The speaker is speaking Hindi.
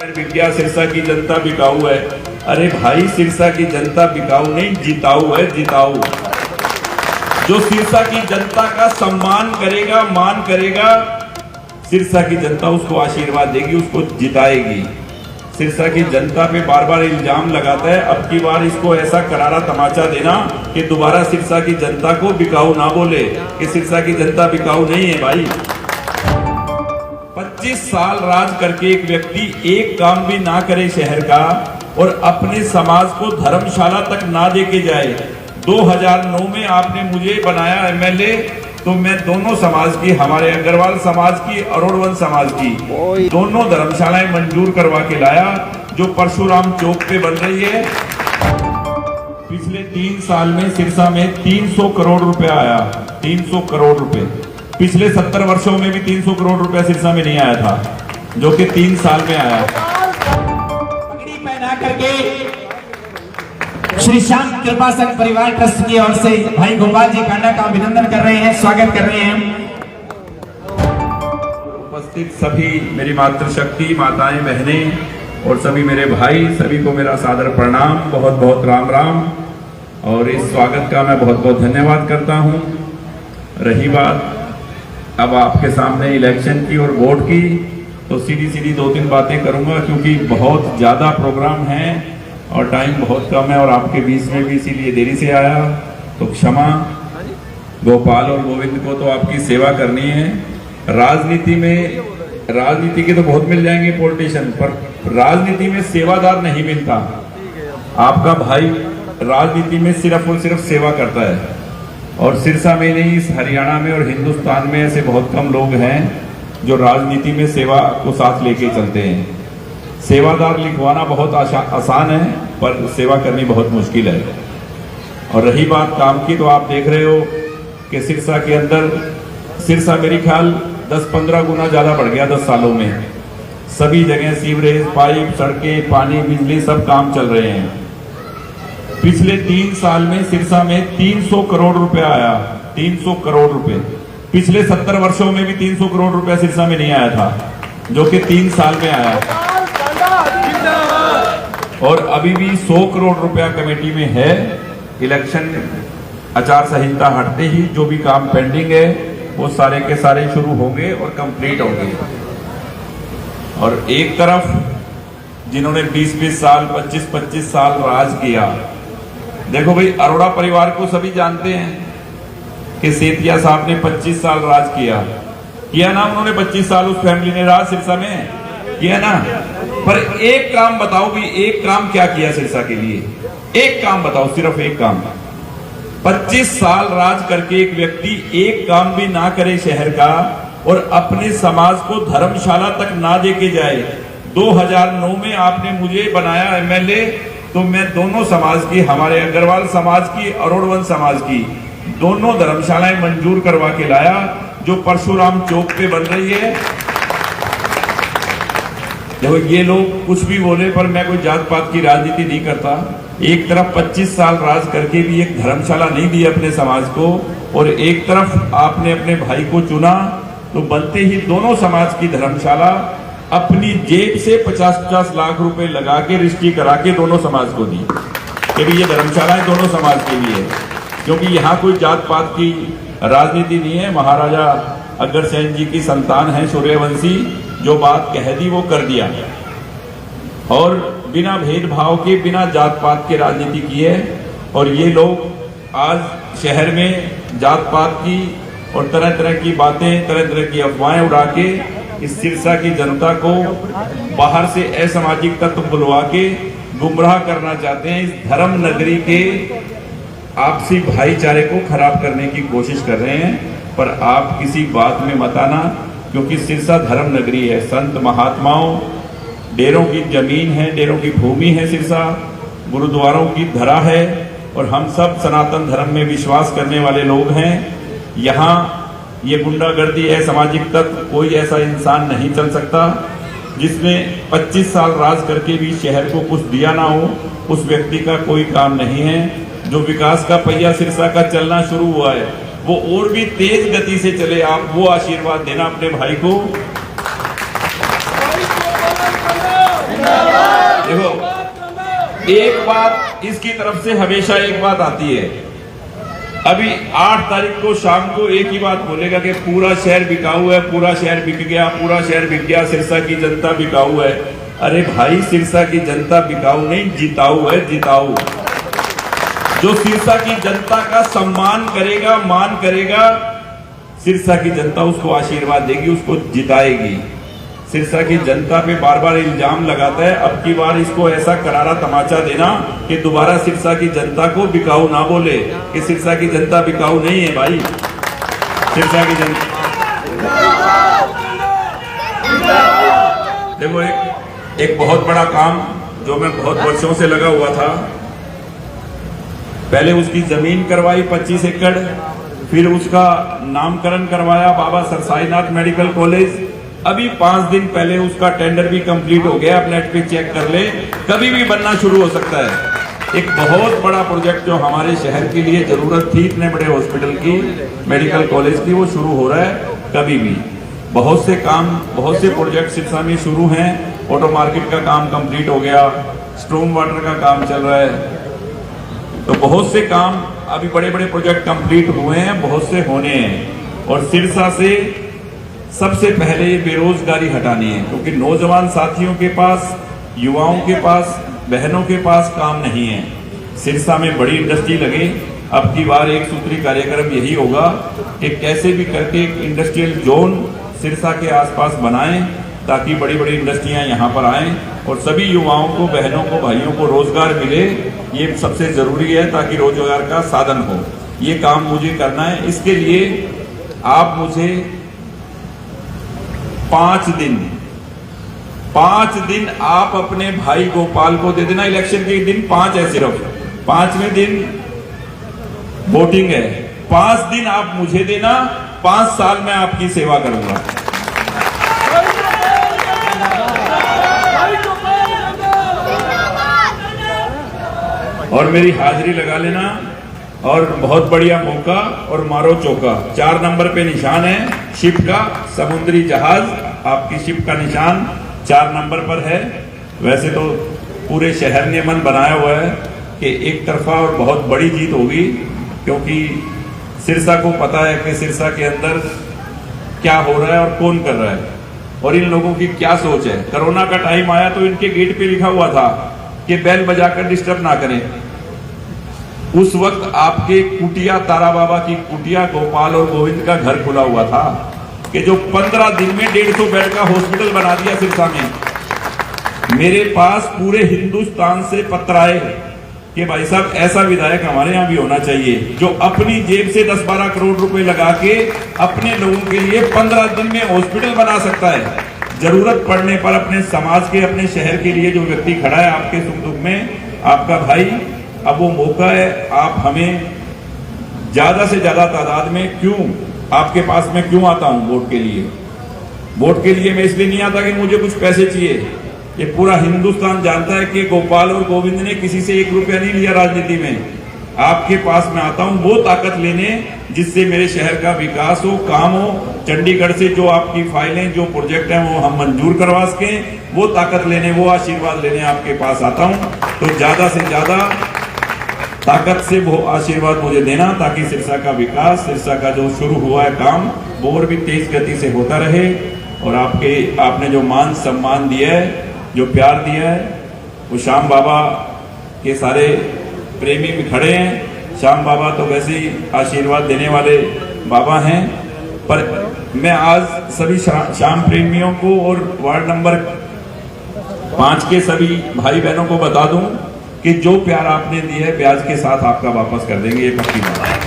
विज्ञा सिरसा की जनता बिकाऊ है। अरे भाई, सिरसा की जनता बिकाऊ नहीं, जिताऊ है, जिताऊ। जो सिरसा की जनता का सम्मान करेगा, मान करेगा, सिरसा की जनता उसको आशीर्वाद देगी, उसको जिताएगी। सिरसा की जनता पे बार बार इल्जाम लगाता है, अब की बार इसको ऐसा करारा तमाचा देना कि दोबारा सिरसा की जनता को बिकाऊ ना बोले कि सिरसा की जनता बिकाऊ नहीं है। भाई, 25 साल राज करके एक व्यक्ति एक काम भी ना करे शहर का और अपने समाज को धर्मशाला तक ना देके जाए। 2009 में आपने मुझे बनाया एमएलए, तो मैं दोनों समाज की, हमारे अग्रवाल समाज की, अरोड़वन समाज की, दोनों धर्मशालाएं मंजूर करवा के लाया, जो परशुराम चौक पे बन रही है। पिछले 3 साल में सिरसा में 300 करोड़ रुपया आया, 300 करोड़ रुपए। पिछले 70 वर्षों में भी 300 करोड़ रुपया सिरसा में नहीं आया था, जो कि 3 साल में आया। पगड़ी पहना करके श्री श्याम कृपा संघ परिवार ट्रस्ट की ओर से भाई गोपाल जी कांडा का अभिनंदन कर रहे हैं, स्वागत कर रहे हैं। उपस्थित सभी मेरी मातृशक्ति, माताएं, बहनें और सभी मेरे भाई, सभी को मेरा सादर प्रणाम, बहुत बहुत राम राम। और इस स्वागत का मैं बहुत बहुत धन्यवाद करता हूं। रही बात अब आपके सामने इलेक्शन की और वोट की, तो सीधी सीधी 2-3 बातें करूंगा, क्योंकि बहुत ज्यादा प्रोग्राम है और टाइम बहुत कम है और आपके बीच में भी इसीलिए देरी से आया, तो क्षमा। गोपाल और गोविंद को तो आपकी सेवा करनी है। राजनीति के तो बहुत मिल जाएंगे पॉलिटिशियन, पर राजनीति में सेवादार नहीं मिलता। आपका भाई राजनीति में सिर्फ और सिर्फ सेवा करता है, और सिरसा में नहीं, इस हरियाणा में और हिंदुस्तान में ऐसे बहुत कम लोग हैं जो राजनीति में सेवा को साथ लेके चलते हैं। सेवादार लिखवाना बहुत आसान है, पर सेवा करनी बहुत मुश्किल है। और रही बात काम की, तो आप देख रहे हो कि सिरसा के अंदर, सिरसा मेरी ख्याल 10-15 गुना ज्यादा बढ़ गया 10 सालों में। सभी जगह सीवरेज, पाइप, सड़कें, पानी, बिजली, सब काम चल रहे हैं। पिछले 3 साल में सिरसा में 300 करोड़ रुपया आया, 300 करोड़ रुपए। पिछले 70 वर्षों में भी 300 करोड़ रुपया सिरसा में नहीं आया था, जो कि 3 साल में आया। और अभी भी 100 करोड़ रुपया कमेटी में है। इलेक्शन आचार संहिता हटते ही जो भी काम पेंडिंग है वो सारे के सारे शुरू होंगे और कंप्लीट होंगे। और एक तरफ जिन्होंने 20-20 साल, 25-25 साल राज किया, देखो भाई, अरोड़ा परिवार को सभी जानते हैं कि सेठिया साहब ने 25 साल राज किया ना, उन्होंने 25 साल उस फैमिली ने राज सिरसा में किया ना। पर एक काम बताओ भी, एक काम क्या किया सिरसा के लिए? एक काम बताओ, सिर्फ एक काम। 25 साल राज करके एक व्यक्ति एक काम भी ना करे शहर का और अपने समाज को धर्मशाला तक ना देके जाए। 2009 में आपने मुझे बनाया एमएलए, तो मैं दोनों समाज की, हमारे अग्रवाल समाज की, अरोड़वन समाज की, दोनों धर्मशालाएं मंजूर करवा के लाया, जो परशुराम चौक पे बन रही है। देखो, ये लोग कुछ भी बोले, पर मैं कोई जात पात की राजनीति नहीं करता। एक तरफ 25 साल राज करके भी एक धर्मशाला नहीं दी अपने समाज को, और एक तरफ आपने अपने भाई को चुना, तो बनते ही दोनों समाज की धर्मशाला अपनी जेब से 50-50 लाख रुपए लगा के रजिस्ट्री करा के दोनों समाज को दी कि भी ये धर्मशालाएं दोनों समाज के लिए, क्योंकि यहाँ कोई जात पात की राजनीति नहीं है। महाराजा अग्रसेन जी की संतान है सूर्यवंशी, जो बात कह दी वो कर दिया, और बिना भेदभाव के, बिना जात पात के राजनीति की है। और ये लोग आज शहर में जात पात की और तरह तरह की बातें, तरह तरह की अफवाहें उड़ा के इस सिरसा की जनता को बाहर से असामाजिक तत्व बुलवा के गुमराह करना चाहते हैं। इस धर्म नगरी के आपसी भाईचारे को खराब करने की कोशिश कर रहे हैं, पर आप किसी बात में मत आना, क्योंकि सिरसा धर्म नगरी है। संत महात्माओं, डेरों की जमीन है, डेरों की भूमि है सिरसा, गुरुद्वारों की धरा है, और हम सब सनातन धर्म में विश्वास करने वाले लोग हैं। यहाँ ये गुंडागर्दी, असामाजिक तत्व, कोई ऐसा इंसान नहीं चल सकता जिसने 25 साल राज करके भी शहर को कुछ दिया ना हो। उस व्यक्ति का कोई काम नहीं है। जो विकास का पहिया सिरसा का चलना शुरू हुआ है, वो और भी तेज गति से चले। आप वो आशीर्वाद देना अपने भाई को। एक बात इसकी तरफ से हमेशा एक बात आती है, अभी 8 तारीख को शाम को एक ही बात बोलेगा कि पूरा शहर बिकाऊ है, पूरा शहर बिक गया, पूरा शहर बिक गया, सिरसा की जनता बिकाऊ है। अरे भाई, सिरसा की जनता बिकाऊ नहीं, जिताऊ है, जिताऊ। जो सिरसा की जनता का सम्मान करेगा, मान करेगा, सिरसा की जनता उसको आशीर्वाद देगी, उसको जिताएगी। सिरसा की जनता पे बार बार इल्जाम लगाता है, अब की बार इसको ऐसा करारा तमाचा देना कि दोबारा सिरसा की जनता को बिकाऊ ना बोले कि सिरसा की जनता बिकाऊ नहीं है। भाई, सिरसा की जनता देखो, एक बहुत बड़ा काम जो मैं बहुत वर्षों से लगा हुआ था, पहले उसकी जमीन करवाई 25 एकड़, फिर उसका नामकरण करवाया बाबा सरसाईनाथ मेडिकल कॉलेज। अभी 5 दिन पहले उसका टेंडर भी कंप्लीट हो गया, आप नेट पे चेक कर ले, कभी भी बनना शुरू हो सकता है। एक बहुत बड़ा प्रोजेक्ट जो हमारे शहर के लिए जरूरत थी इतने बड़े हॉस्पिटल की, मेडिकल कॉलेज की, वो शुरू हो रहा है कभी भी। बहुत से काम, बहुत से प्रोजेक्ट सिरसा में शुरू हैं। ऑटो मार्केट का काम कंप्लीट हो गया, स्ट्रॉम वाटर का काम चल रहा है, तो बहुत से काम अभी बड़े बड़े प्रोजेक्ट कंप्लीट हुए हैं, बहुत से होने हैं। और सिरसा से सबसे पहले बेरोजगारी हटानी है, क्योंकि नौजवान साथियों के पास, युवाओं के पास, बहनों के पास काम नहीं है। सिरसा में बड़ी इंडस्ट्री लगे। अब की बार एक सूत्री कार्यक्रम यही होगा कि कैसे भी करके एक इंडस्ट्रियल जोन सिरसा के आसपास बनाएं, ताकि बड़ी बड़ी इंडस्ट्रियां यहां पर आएं और सभी युवाओं को, बहनों को, भाइयों को रोजगार मिले। ये सबसे जरूरी है ताकि रोजगार का साधन हो। ये काम मुझे करना है। इसके लिए आप मुझे 5 दिन आप अपने भाई गोपाल को दे देना। इलेक्शन के दिन 5 है, सिर्फ 5वें दिन वोटिंग है। 5 दिन आप मुझे देना, 5 साल में आपकी सेवा करूंगा। और मेरी हाजिरी लगा लेना। और बहुत बढ़िया मौका, और मारो चौका। 4 नंबर पे निशान है शिप का, समुद्री जहाज, आपकी शिप का निशान 4 नंबर पर है। वैसे तो पूरे शहर ने मन बनाया हुआ है कि एक तरफा और बहुत बड़ी जीत होगी, क्योंकि सिरसा को पता है कि सिरसा के अंदर क्या हो रहा है और कौन कर रहा है, और इन लोगों की क्या सोच है। कोरोना का टाइम आया तो इनके गेट पे लिखा हुआ था कि बेल बजाकर डिस्टर्ब ना करें। उस वक्त आपके कुटिया, तारा बाबा की कुटिया, गोपाल और गोविंद का घर खुला हुआ था कि जो 15 दिन में 150 बेड का हॉस्पिटल बना दिया सिरसा में। मेरे पास पूरे हिंदुस्तान से पत्र आए कि भाई साहब, ऐसा विधायक हमारे यहाँ भी होना चाहिए जो अपनी जेब से 10-12 करोड़ रुपए लगा के अपने लोगों के लिए 15 दिन में हॉस्पिटल बना सकता है। जरूरत पड़ने पर अपने समाज के, अपने शहर के लिए जो व्यक्ति खड़ा है आपके सुख दुख में, आपका भाई, अब वो मौका है। आप हमें ज्यादा से ज्यादा तादाद में, क्यों आपके पास में क्यों आता हूं वोट के लिए? वोट के लिए मैं इसलिए नहीं आता कि मुझे कुछ पैसे चाहिए। ये पूरा हिंदुस्तान जानता है कि गोपाल और गोविंद ने किसी से 1 रुपया नहीं लिया राजनीति में। आपके पास में आता हूं वो ताकत लेने जिससे मेरे शहर का विकास हो, काम हो। चंडीगढ़ से जो आपकी फाइलें, जो प्रोजेक्ट हैं वो हम मंजूर करवा सकें, वो ताकत लेने, वो आशीर्वाद लेने आपके पास आता हूं। तो ज्यादा से ज्यादा ताकत से वो आशीर्वाद मुझे देना, ताकि सिरसा का विकास, सिरसा का जो शुरू हुआ है काम, वो और भी तेज गति से होता रहे। और आपने जो मान सम्मान दिया है, जो प्यार दिया है, वो श्याम बाबा के सारे प्रेमी भी खड़े हैं। श्याम बाबा तो वैसे ही आशीर्वाद देने वाले बाबा हैं, पर मैं आज सभी श्याम प्रेमियों को और वार्ड नंबर 5 के सभी भाई बहनों को बता दूं कि जो प्यार आपने दिया है, ब्याज के साथ आपका वापस कर देंगे, ये पक्की बात है।